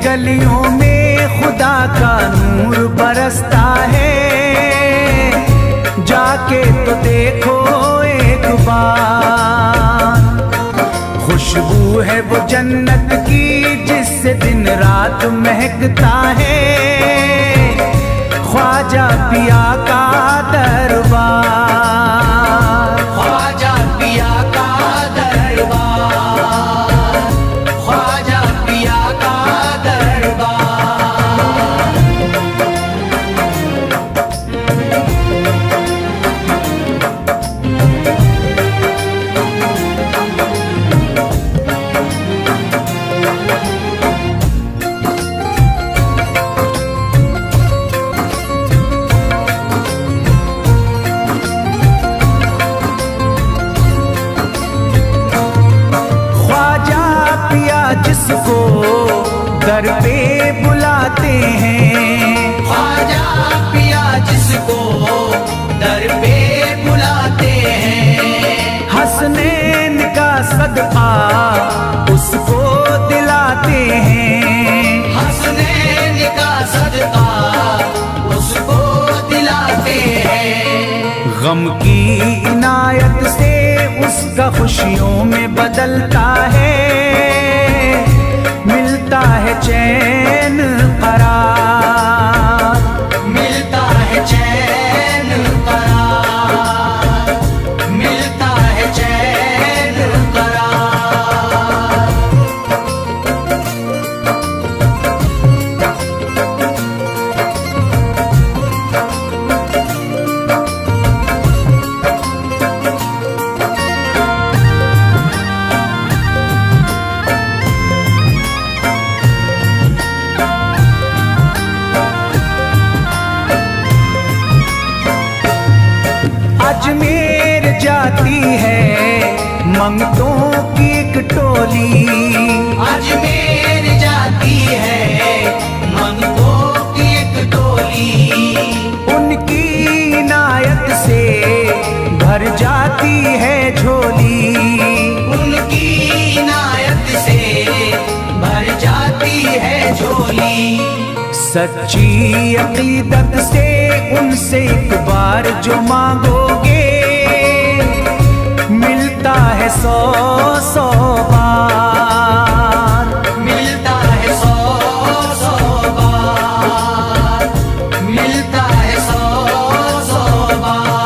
गलियों में खुदा का नूर बरसता है। जाके तो देखो एक बार, खुशबू है वो जन्नत की जिससे दिन रात महकता है। ख्वाजा पिया का दरबार, ख्वाजा पिया का दरबार, ख्वाजा पिया का दरबार। जिसको दर पे बुलाते हैं, ख्वाजा पिया जिसको दर पे बुलाते हैं। हसनैन का सदका उसको दिलाते हैं, हसनैन का सदका उसको दिलाते हैं। गम की इनायत से उसका खुशियों में बदलता है। मिलता है चैन करार, मिलता है चैन करार, मिलता है चैन करार। अजमेर जाती है मंगतों की एक टोली, अजमेर जाती है मंगतों की एक टोली। उनकी इनायत से भर जाती है झोली, उनकी इनायत से भर जाती है झोली। सच्ची अकीदत से उनसे एक बार जो मांगोगे मिलता है 100 बार, मिलता है 100 बार, मिलता है 100 बार।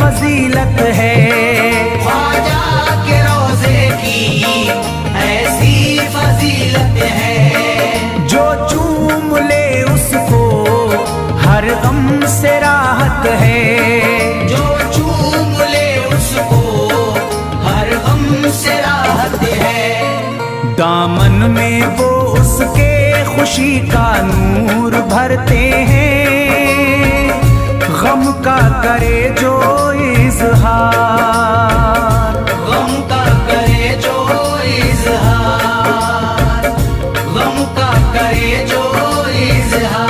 फजीलत है ख्वाजा के रोज़े की ऐसी फजीलत है। जो चूम ले उसको हर गम से राहत है, जो चूम ले उसको हर गम से राहत है। दामन में वो उसके खुशी का नूर भरते हैं। गम का करे जो इज़हार, गम का करे जो इज़हार, गम का करे जो इज़हार।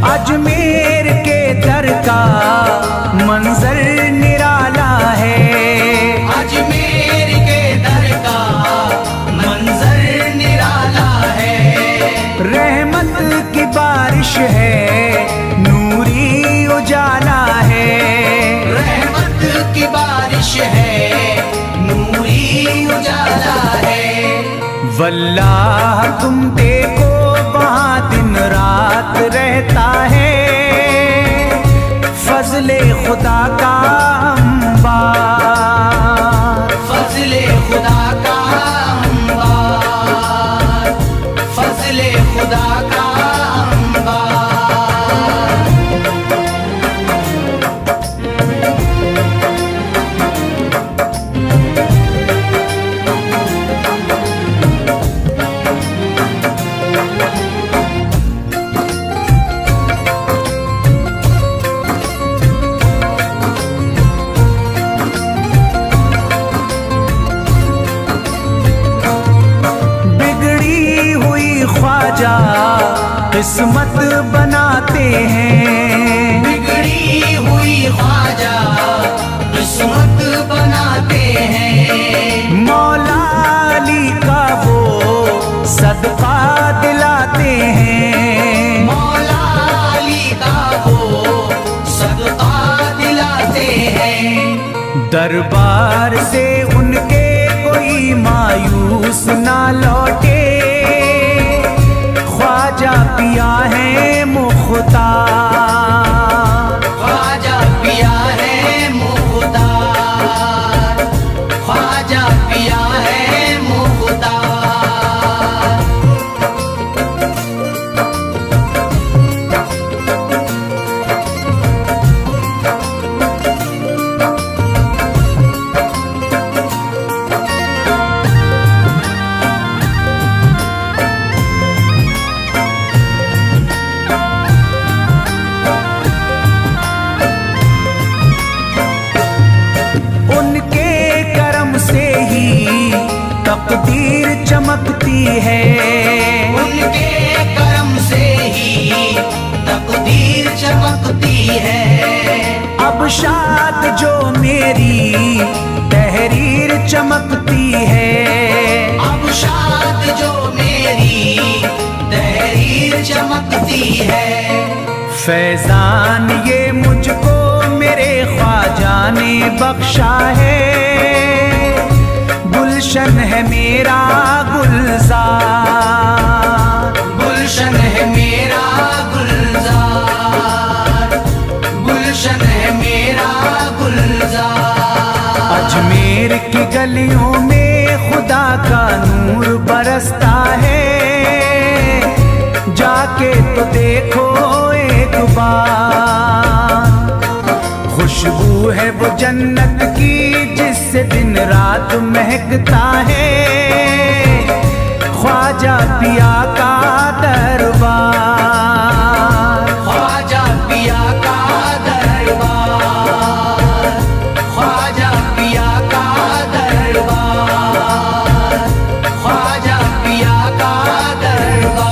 अजमेर के दर का मंजर निराला है, अजमेर के दर का मंजर निराला है। रहमत की बारिश है, नूरी उजाला है, रहमत की बारिश है, नूरी उजाला है। वल्लाह तुम देखो वहाँ दिन रात रहता है। फजल फजले खुदा का अंबार, फजले खुदा का अंबार, फजले खुदा का अंबार। ख्वाजा किस्मत बनाते हैं, बिगड़ी हुई ख्वाजा किस्मत बनाते हैं। मौला अली का वो सदका दिलाते हैं, मौला अली का वो सदका दिलाते हैं। दरबार से उनके कोई मायूस ना लौटे, ख्वाजा पिया है मुख्तार, ख्वाजा पिया है मुख्तार, ख्वाजा पिया है मुख्तार। तकदीर चमकती है, उनके करम से ही तकदीर चमकती है। अब शाद जो मेरी तहरीर चमकती है, अब शाद जो मेरी तहरीर चमकती है। फैजान ये मुझको मेरे ख्वाजा ने बख्शा है, गुलशन है मेरा गुलजार, गुलशन है मेरा गुलजार, गुलशन है मेरा गुलजार। अजमेर की गलियों में खुदा का नूर बरसता है, जाके तो देखो एक बार, खुशबू है वो जन्नत की जिससे दिन रात महकता है, ख्वाजा पिया का दरबार, ख्वाजा पिया का दरबार, ख्वाजा पिया का दरबार, ख्वाजा पिया का दरबार।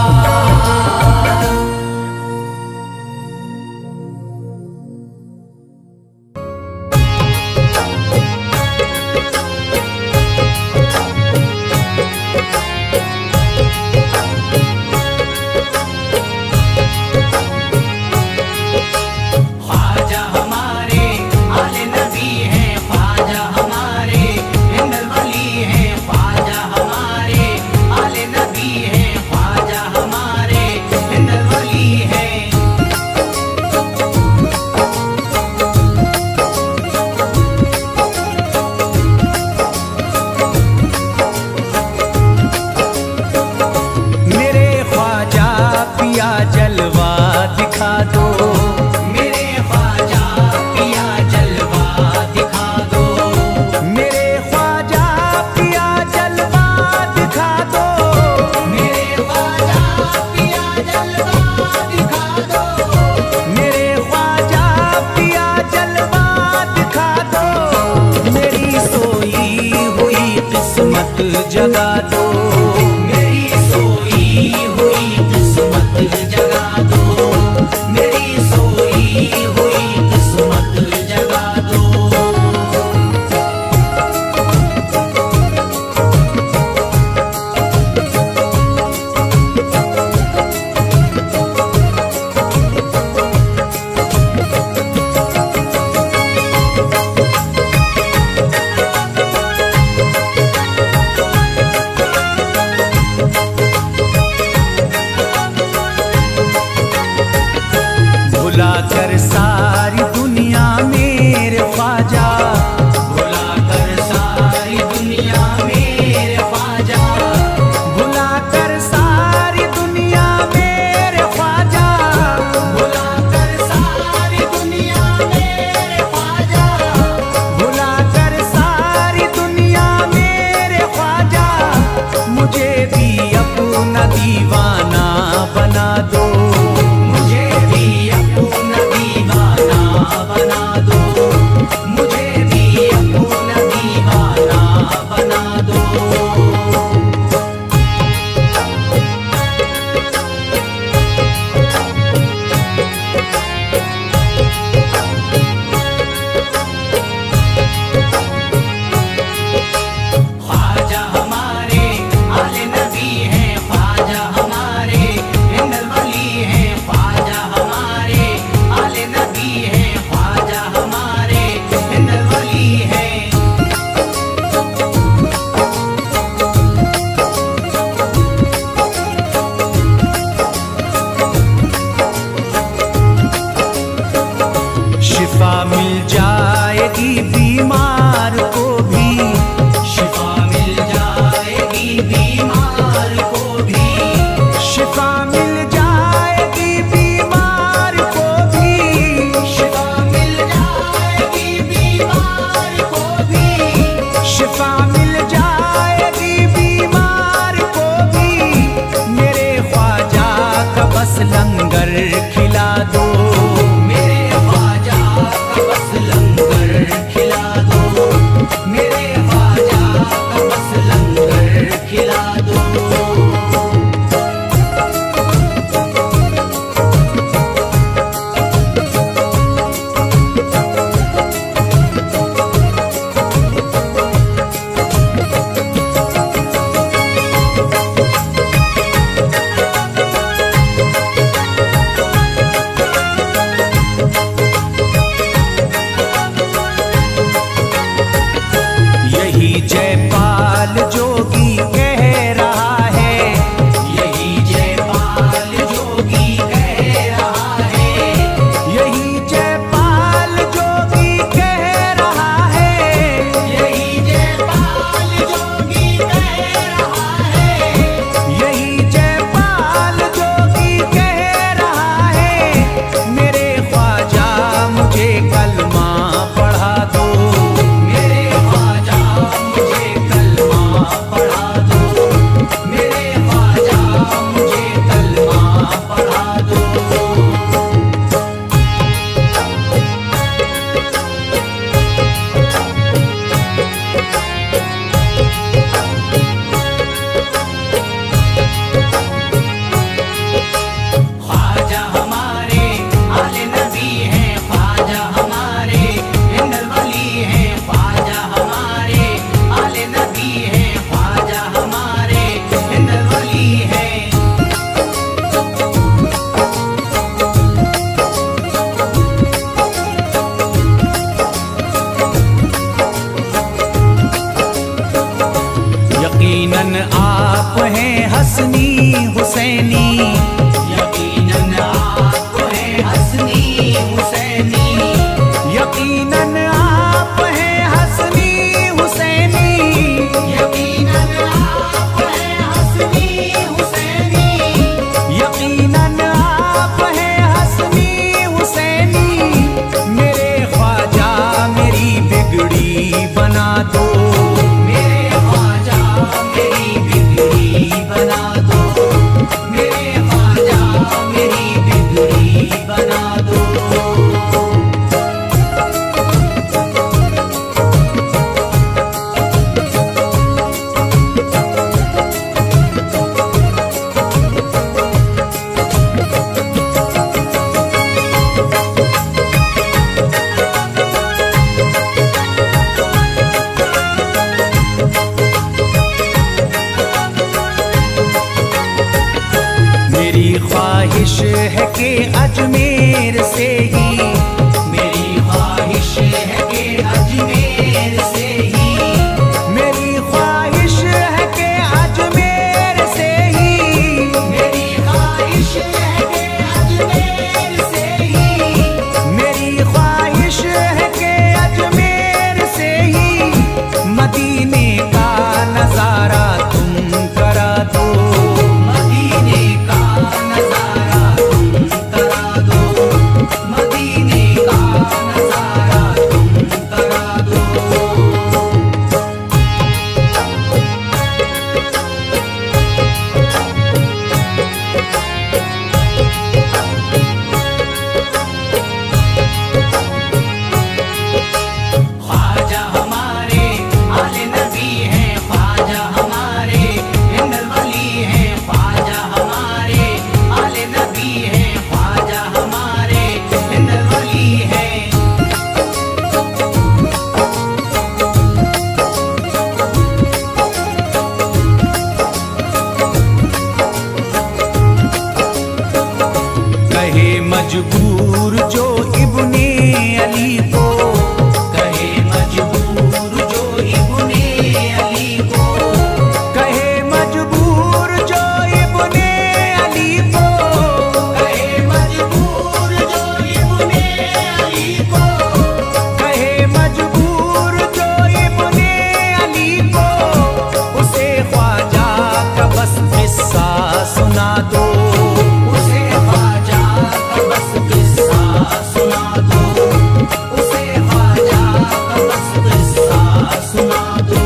यकीनन आप हैं हसनी हुसैनी, यकीनन आप हैं हसनी हुसैनी, यकीनन आप हैं हसनी हुसैनी, यकीनन आप हैं हसनी हुसैनी, यकीनन आप हैं हसनी हुसैनी। मेरे ख्वाजा मेरी बिगड़ी बना दो, मेरे ख्वाजा मेरी बिगड़ी बना दो, मेरे ख्वाजा मेरी बिगड़ी बना दो। मेरी ख्वाहिश है कि अजमेर से ही, मेरी ख्वाहिश है कि अजमेर से ही, मेरी ख्वाहिश है कि अजमेर से ही, मेरी ख्वाहिश है कि अजमेर से ही, मेरी ख्वाहिश है कि अजमेर से ही मदीने का नजारा तुम करा दो, मदीने का नजारा तुम करा दो, मदीने का नजारा तुम करा दो। ख्वाजा हमारे आले नबी हैं, ख्वाजा हमारे हिंदल वली हैं, ख्वाजा हमारे आले नबी हैं, ख्वाजा हमारे हिंदल वली हैं। कहे मजबूर जो इब्ने अली को, कहे मजबूर जो इब्ने अली को, कहे मजबूर जो इब्ने अली को, कहे मजबूर जो इब्ने अली को, कहे मजबूर जो इब्ने अली को, उसे ख्वाजा का बस किस्सा सुना दो, उसे ख्वाजा का बस किस्सा सुना दो, उसे ख्वाजा का बस किस्सा सुना दो।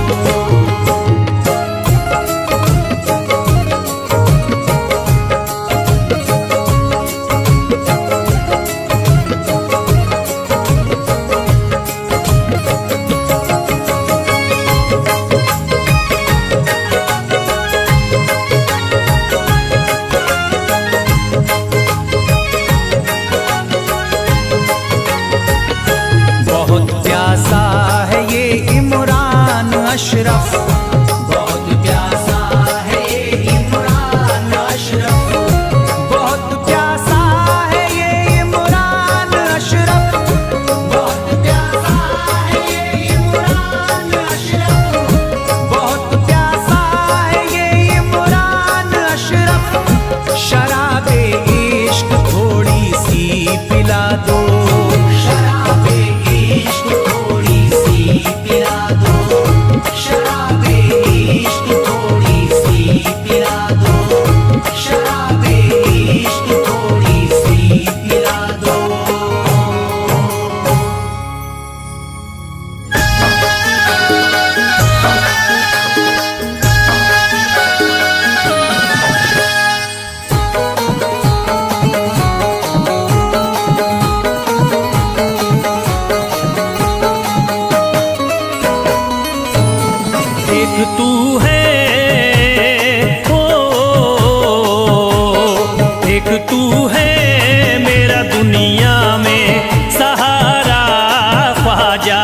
बहुत प्यासा है ये इमरान अशरफ, बहुत प्यासा है ये इमरान अशरफ, बहुत प्यासा है ये इमरान अशरफ, बहुत प्यासा है ये इमरान अशरफ, बहुत प्यासा है ये इमरान अशरफ। शराबे इश्क थोड़ी सी पिला दो, शराबे इश्क थोड़ी सी पिला दो, शराबे इश्क थोड़ी सी पिला दो, शराबे इश्क थोड़ी सी पिला दो। एक तू है ओ, एक तू है मेरा दुनिया में सहारा ख्वाजा,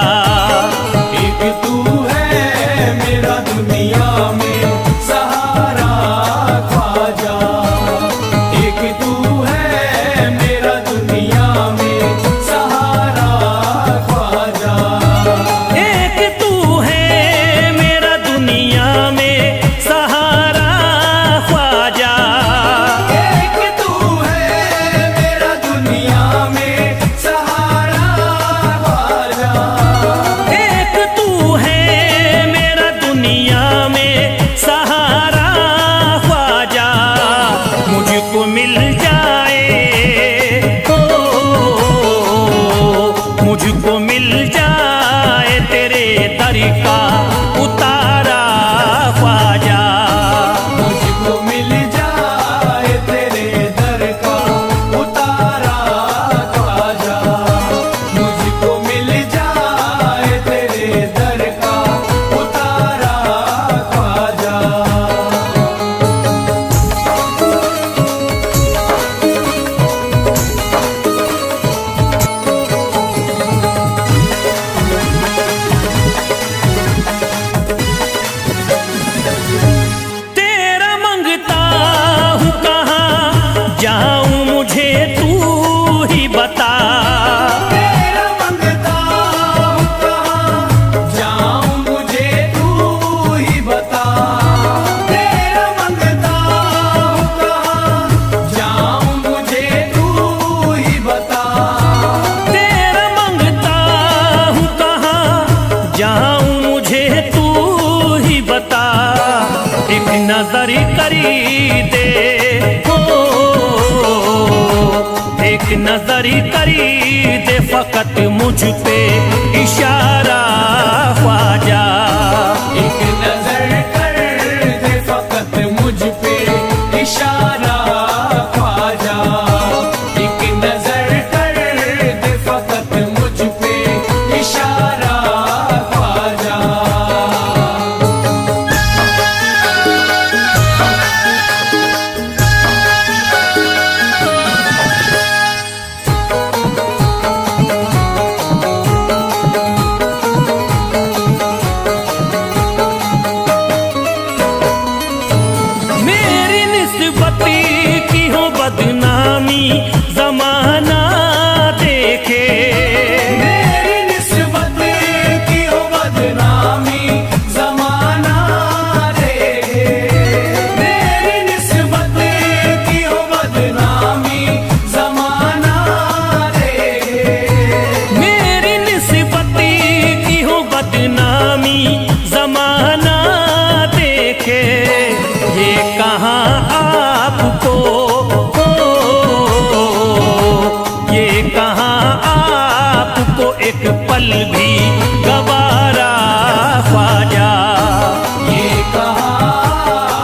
एक तू है मेरा दुनिया में सहारा ख्वाजा, एक तू है मेरा दुनिया में सहारा ख्वाजा, एक तू है मेरा दुनिया में सहारा करी दे, एक नजर करी दे फकत मुझ पे इशारा ख्वाजा। एक नजर कर दे फकत मुझ पे इशारा ख्वाजा। एक नजर कर दे फकत मुझ पे इशारा ख्वाजा। मेरी निस्बती की हो बदनामी जमाना देखे, मेरी निस्बत की हो बदनामी जमाना देखे। मेरी निस्बत की हो बदनामी जमाना देखे। मेरी निस्बती की हो बदनामी जमाना देखे। ये कहाँ आपको, ये कहाँ आपको एक पल भी गवारा ख्वाजा। ये कहाँ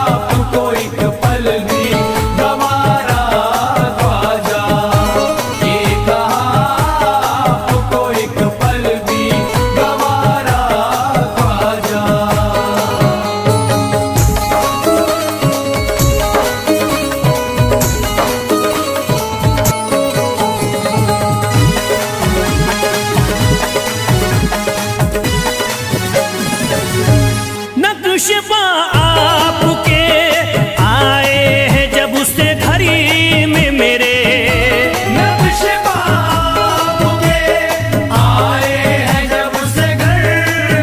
आपको एक पल भी गवारा ख्वाजा। ये कहाँ आपको एक पल भी गवारा ख्वाजा। नक्शबा आपके आए हैं जब से घड़ी में मेरे, नक्शबा आपके आए हैं जब से घर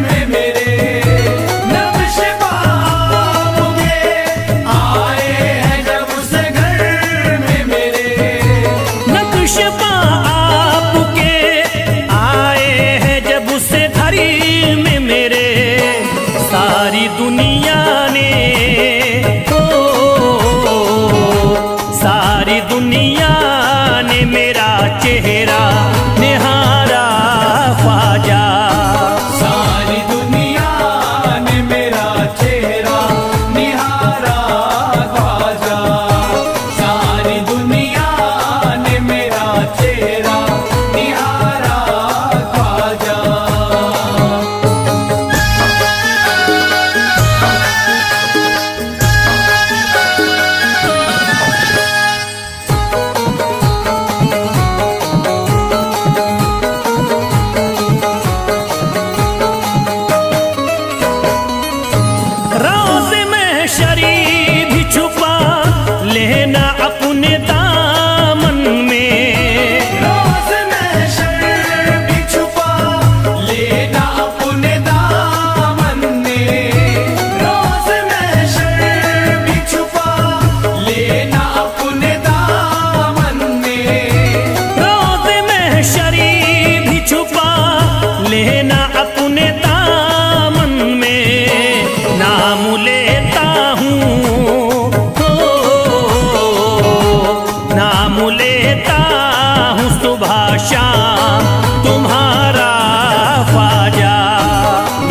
में मेरे। नक्शबा आपके आए हैं जब से घर में मेरे। नक्शबा आपके आए हैं जब से घड़ी में मेरे। सारी दुनिया ने, सारी दुनिया ने मेरा चेहरा निहारा ख्वाजा। सारी दुनिया ने मेरा चेहरा निहारा ख्वाजा। सारी दुनिया ने मेरा चेहरा निहारा ख्वाजा। रोज़ में शरीर भी छुपा लेना अपने दामन में। रोज़ में शर भी छुपा लेना अपने दामन में। रोज़ में शर भी छुपा लेना अपने दामन में। रोज़ में शरीर भी छुपा लेना अपने दामन में। नाम लेता हूँ, नाम लेता हूँ सुबह शाम तुम्हारा ख्वाजा।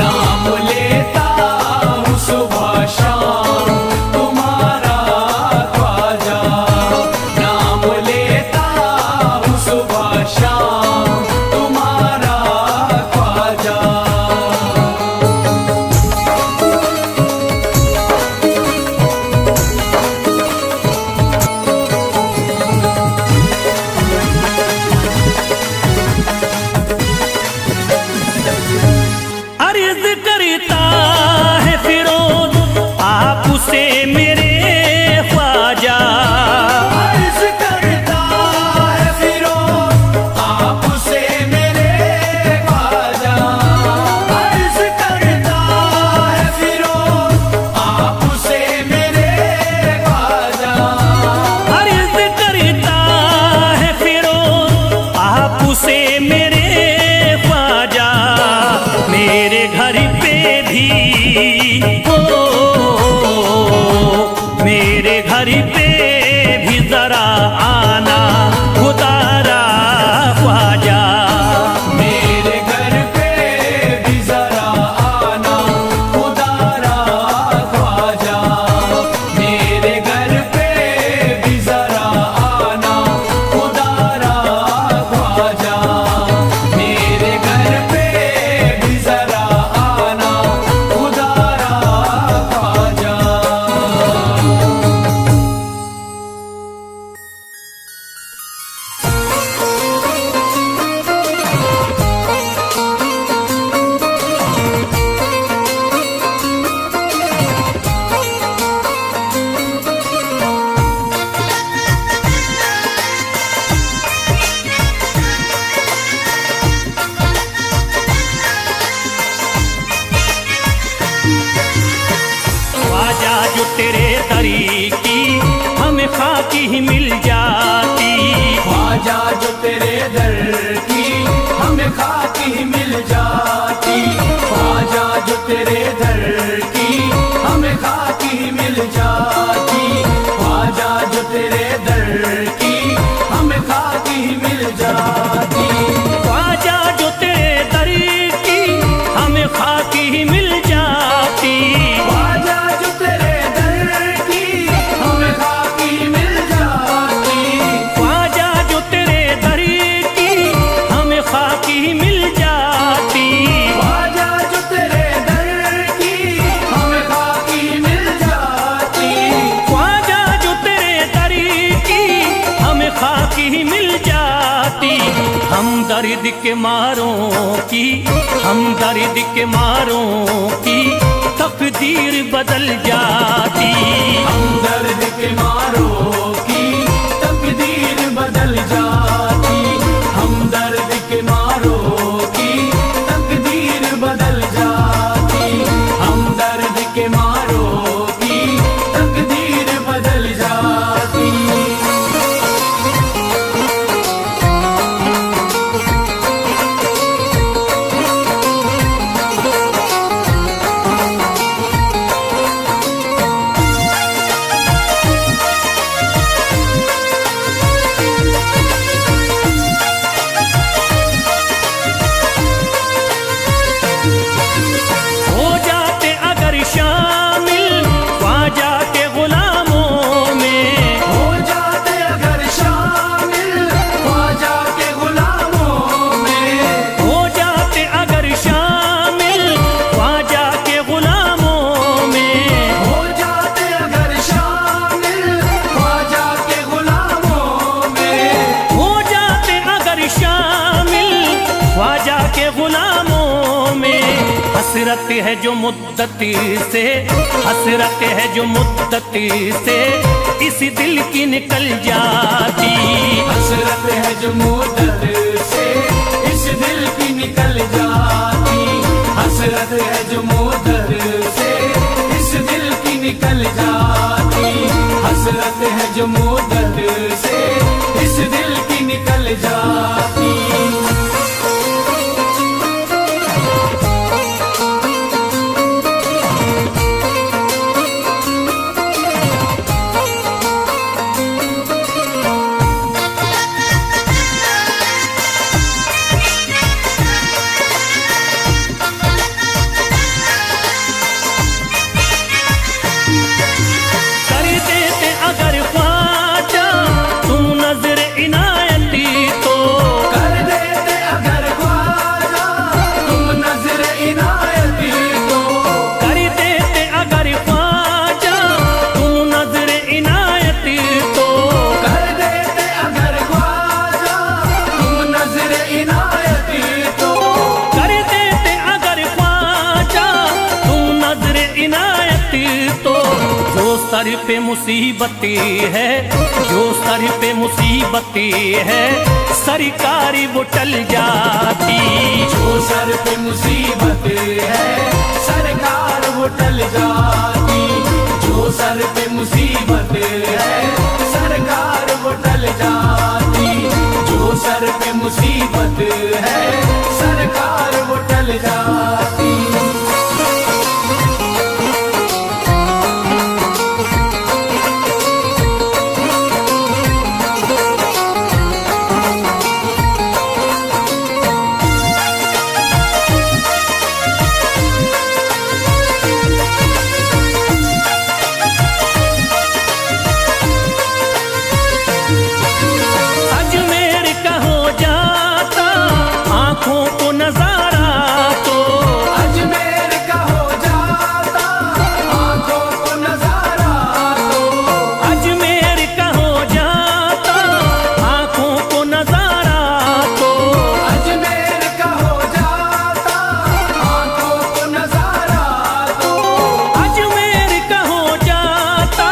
नाम लेता हूँ सुबह शाम तुम्हारा ख्वाजा। नाम लेता हूँ सुबह शाम तुम्हारा ख्वाजा। दरी की हमें खाकी ही मिल जाती। ख्वाजा जो तेरे दर की हमें खाकी ही मिल जाती। ख्वाजा जो तेरे दर की हमें खाकी ही मिल जाती। ख्वाजा जो तेरे दर की हमें खाकी ही मिल जाती। ख्वाजा जो तेरे दर की हमें खाकी ही मिल जाती। ख्वाजा जो तेरे दर की हमें खाकी मिल जाती। ख्वाजा जो तेरे दर की हमें खाकी ही मिल जाती। ख्वाजा जो तेरे दर की हमें खाकी मिल जाती। ख्वाजा जो तेरे दर की हमें खाकी ही मिल जाती। हम दर्द के मारों की, हम दर्द के मारों की तकदीर बदल जाती। हम दर्द के मारों की तकदीर बदल जाती। हम दर्द के मारों की तकदीर बदल जाती। हम दर्द के मारों की तकदीर बदल जाती। हो जाते अगर शामिल ख्वाजा के गुलामों में। हो जाते अगर शामिल ख्वाजा के गुलामों में। हो जाते अगर शामिल ख्वाजा के गुलामों में। हो जाते अगर शामिल ख्वाजा के गुलामों में। हो जाते अगर शामिल ख्वाजा के गुलामों में। हसरत है जो मुद्दती से, हसरत है जो मुद्दती से इस दिल की निकल जाती। हसरत है जो मुद्दत से इस दिल की निकल जाती। हसरत है जो मुद्दत से इस दिल की निकल जाती। हसरत है जो मुद्दत से इस दिल की निकल जाती। कर देते अगर ख्वाजा तुम नजर इनायती तो। कर देते अगर ख्वाजा तुम नजर इनायती तो। कर देते अगर ख्वाजा तुम नजर इनायती तो। कर देते अगर ख्वाजा तुम नजर इनायती तो। कर देते अगर ख्वाजा तुम नजर इनायती तो। जो सर पे मुसीबती है, जो सर पे मुसीबती है सरकारी वो टल जाती। जो सर पे मुसीबत है सरकार वो टल जाती। जो सर पे मुसीबत है सरकार वो टल जाती। जो सर पे मुसीबत है सरकार वो टल जाती। अजमेर का हो जाता आंखों को नजारा तो। अजमेर का हो जाता आंखों को नजारा तो। अजमेर का हो जाता आंखों को नजारा तो। अजमेर का हो जाता आंखों को नजारा तो। अजमेर का हो जाता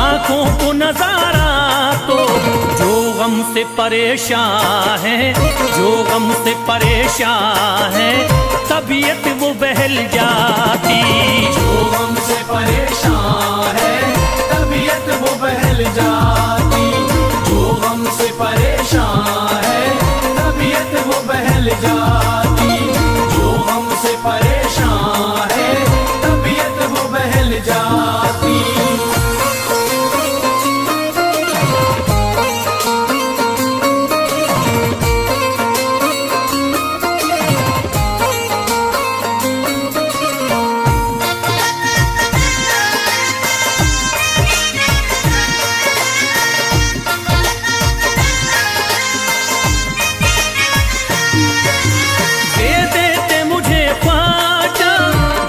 आंखों को नजारा तो। जो गम से परेशान है, जो गम से परेशान है तबीयत वो बहल जाती। जो गम से परेशान है जल जाती। जो हमसे परेशान है तबीयत वो बहल जाती। जो हमसे परेशान है तबीयत वो बहल जाती। दे देते मुझे ख्वाजा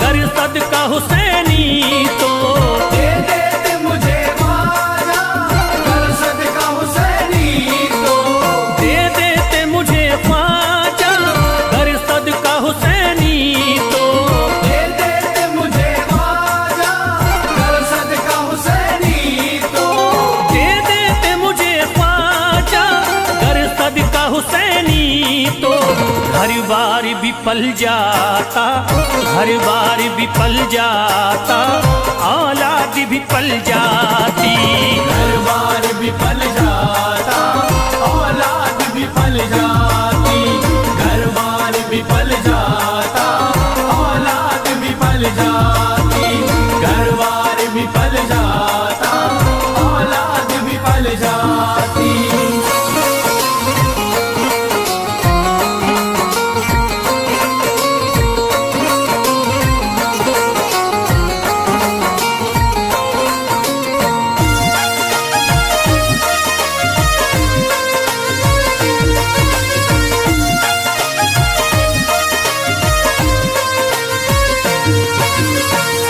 गर सदका हुसैनी तो, दे देते मुझे ख्वाजा गर सदका हुसैनी तो। दे देते मुझे ख्वाजा गर सदका हुसैनी तो, दे देते मुझे ख्वाजा गर सदका हुसैनी तो। दे देते मुझे ख्वाजा गर सदका हुसैनी तो। घर बार भी पल जाता, घर बार भी पल जाता, औलाद भी पल जाती। घर बार भी पल जाता, औलाद भी पल जाती। घर बार भी पल जाता, औलाद भी पल जाती। घर बार भी पल जाता, औलाद भी पल जाती।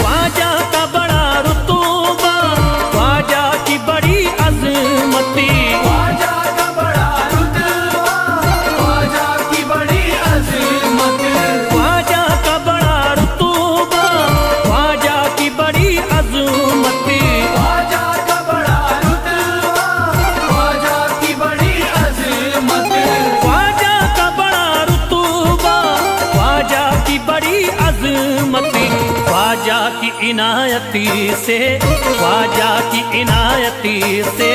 ख्वाजा का बड़ा रुतबा, ख्वाजा की बड़ी अजमती। ख्वाजा का बड़ा रुतबा, ख्वाजा की बड़ी अज़मत। ख्वाजा का बड़ा रुतबा, ख्वाजा की बड़ी अजमती। ख्वाजा का बड़ा रुतबा, ख्वाजा की बड़ी अज़मत। ख्वाजा का बड़ा रुतबा, ख्वाजा की बड़ी अजमती। ख्वाजा की इनायती से, ख्वाजा की इनायती से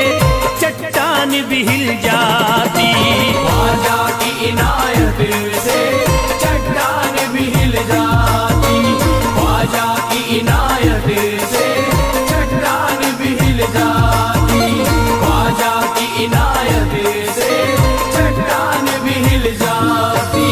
चट्टान भी हिल जाती। ख्वाजा की इनायत से चट्टान भी हिल जाती। ख्वाजा की इनायत से चट्टान भी हिल जाती। ख्वाजा की इनायत से चट्टान भी हिल जाती।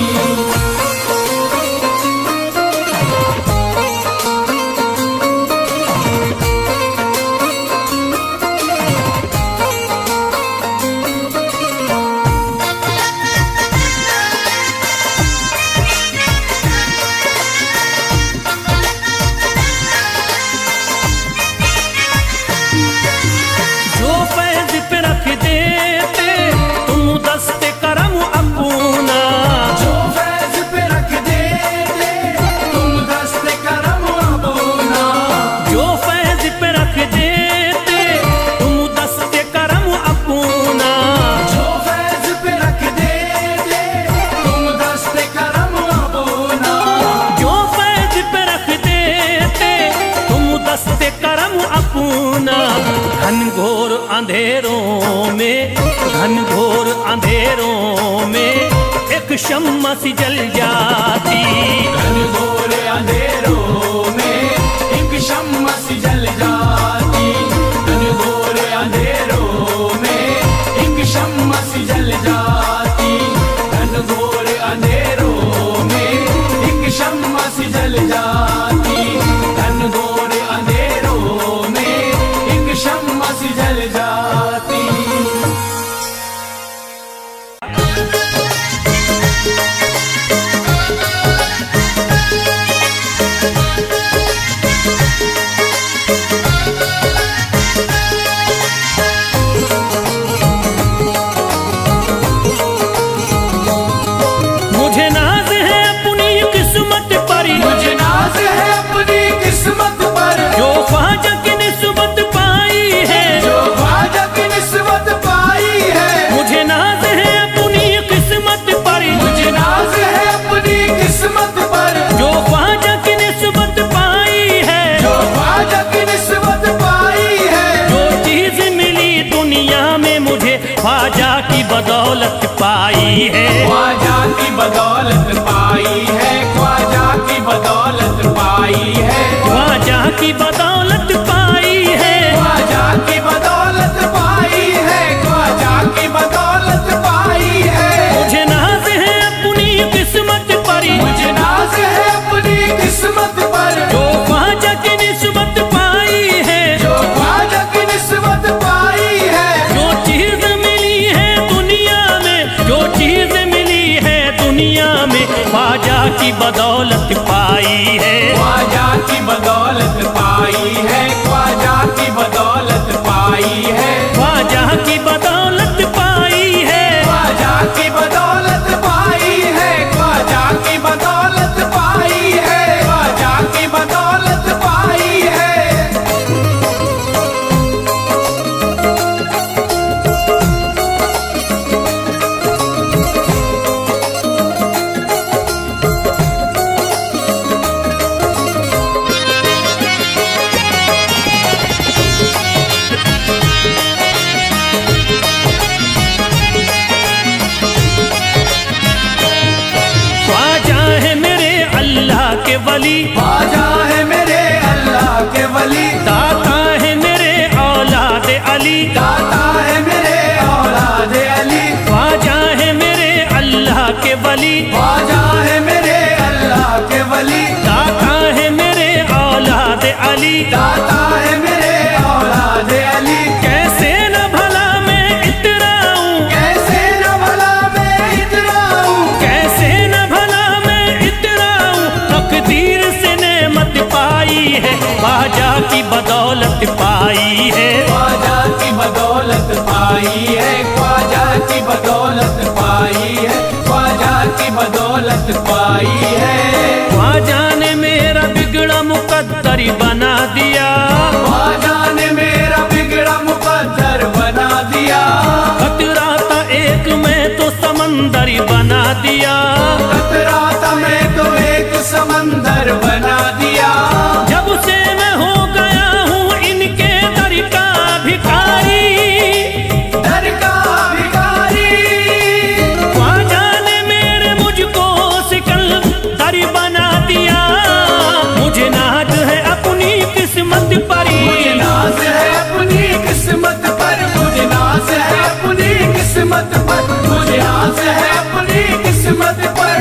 जो फैज पे रख देते तुम दस्ते करम अपना। जो फैज पे रख देते तुम दस्ते करम अपना। जो फैज पे रख देते तुम दस्ते करम अपना। जो फैज पे रख देते तुम दस्ते करम अपना। जो फैज पे रख देते तुम दस्ते करम अपना। घनघोर अंधेरों में, घनघोर अंधेरों में एक शम्मा सी जल जाती। घनघोर अंधेरों में एक शम्मा सी जल जाती। घनघोर अंधेरों में एक शम्मा सी जल जाती। घनघोर अंधेरों में एक शम्मा सी जल जाती। घनघोर अंधेरों में एक शम्मा सी जल जाती। है। ख्वाजा की बदौलत पाई है, ख्वाजा की बदौलत पाई है, ख्वाजा की बदौलत पाई है, ख्वाजा की बदौलत पाई है, ख्वाजा की बदौलत पाई है। मुझे नाज है अपनी किस्मत पर, मुझे नाज है अपनी किस्मत पर, जो ख्वाजा की निस्बत पाई है, जो ख्वाजा की निस्बत पाई है। जो चीज मिली है दुनिया में, जो चीज मिली है दुनिया में, ख्वाजा की बदौलत पाई है। ख्वाजा की बदौलत पाई है, ख्वाजा की बदौलत पाई है, ख्वाजा की बदौलत पाई है, ख्वाजा की बदौलत पाई है, ख्वाजा की बदौलत पाई है, ख्वाजा की बदौलत पाई है। ख्वाजा है मेरे अल्लाह के वली, ख्वाजा है मेरे अल्लाह के वली, दाता है मेरे औलाद अली, दाता है मेरे औलाद अली, ख्वाजा है मेरे अल्लाह के वली, ख्वाजा है मेरे अल्लाह के वली, दाता है मेरे औलाद अली। दाता है मेरे औलाद अली। कैसे न भला मैं इतराऊं, कैसे न भला मैं इतराऊं, कैसे न भला मैं इतराऊं, तकदीर से नेमत पाई है, ख्वाजा की बदौलत पाई है। ख्वाजा की बदौलत पाई है, ख्वाजा की बदौलत पाई है, ख्वाजा की बदौलत पाई है। ख्वाजा ने मेरा बिगड़ा मुकद्दर बना दिया, ख्वाजा ने मेरा बिगड़ा मुकद्दर बना दिया, खतरा था एक मैं तो समंदर बना दिया। खतरा था मैं तो एक समंदर बना दिया। जब से मैं हो गया हूँ इनके दर का भिखारी, दर का भिखारी, ख्वाजा ने मेरे मुझको सिकंदर बना दिया। मुझे नाज है अपनी किस्मत पर, मुझे नाज है अपनी किस्मत पर, मुझे नाज है अपनी किस्मत पर, मुझे नाज है अपनी किस्मत पर।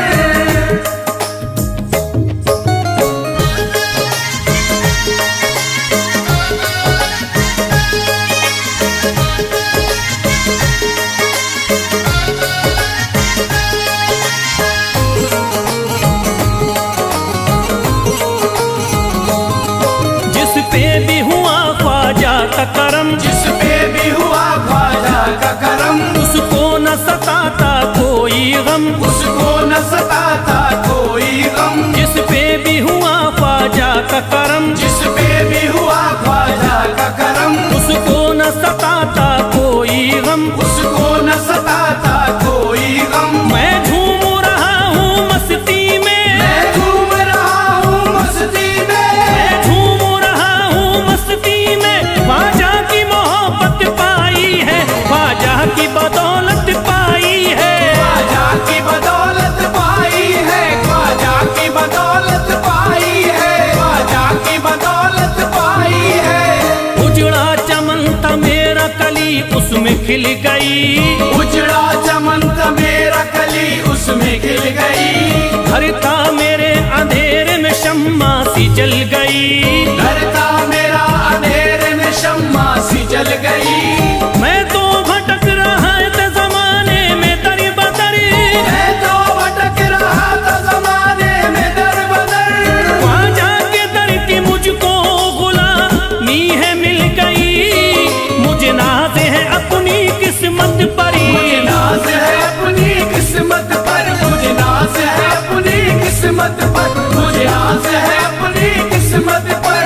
जिस पे भी हुआ ख्वाजा का करम, जिस पे भी हुआ ख्वाजा का करम, उसको न सताता कोई गम, उसको न सताता कोई गम। जिस पे भी हुआ ख्वाजा का करम, जिस पे भी हुआ ख्वाजा का करम, उसको न सताता कोई गम। उसको न सताता कोई गम। मैं झूम रहा हूँ मस्ती में, मैं झूम रहा हूँ मस्ती में, मैं झूम रहा हूँ मस्ती में, ख्वाजा की मोहब्बत पाई है, ख्वाजा की बदौलत पाई है। ख्वाजा की बदौलत पाई है, ख्वाजा की बदौलत पाई है, ख्वाजा की बदौलत पाई है। उजड़ा चमन था मेरा कली उसमें खिल गई, उजड़ा चमन था मेरा कली उसमें खिल गई। घर था मेरे अंधेरे में शम्मा सी जल गई, घर था मेरा अंधेरे में शम्मा सी जल गई। मैं तो भटक रहा था जमाने में दर बदर, मैं तो भटक रहा था जमाने में दर बदर। ख्वाजा के दर की मुझको गुलामी है मिल गई। मुझे नाज है अपनी किस्मत पर, मुझे नाज है अपनी किस्मत पर, मुझे नाज है अपनी किस्मत पर, मुझे नाज है अपनी किस्मत पर।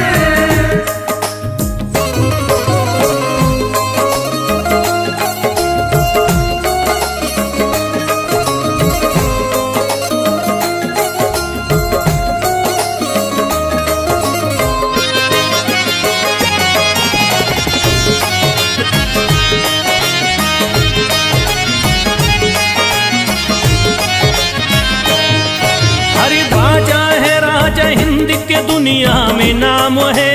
दुनिया में नाम है,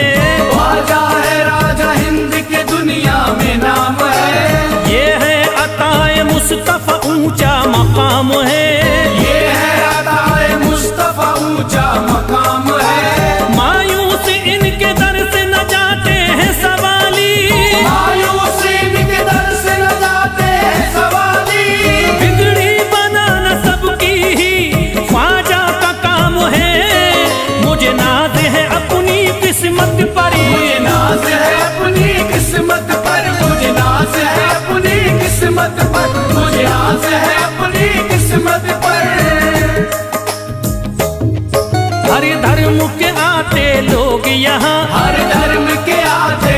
ख्वाजा है राजा हिंद के दुनिया में नाम है। ये है अताए मुस्तफा ऊंचा मकाम है, ये है अताए मुस्तफा ऊंचा मकाम है। मायूस इनके दर से न जाते हैं सवाली, मायूस इनके दर से न जाते हैं सवाली। बिगड़ी बनाना सबकी ही ख्वाजा का काम है। मुझे नाज है अपनी किस्मत पर, मुझे नाज है अपनी किस्मत पर, मुझे नाज है अपनी किस्मत पर, मुझे नाज है अपनी किस्मत पर। हर धर्म के आते लोग यहाँ, हर धर्म के आते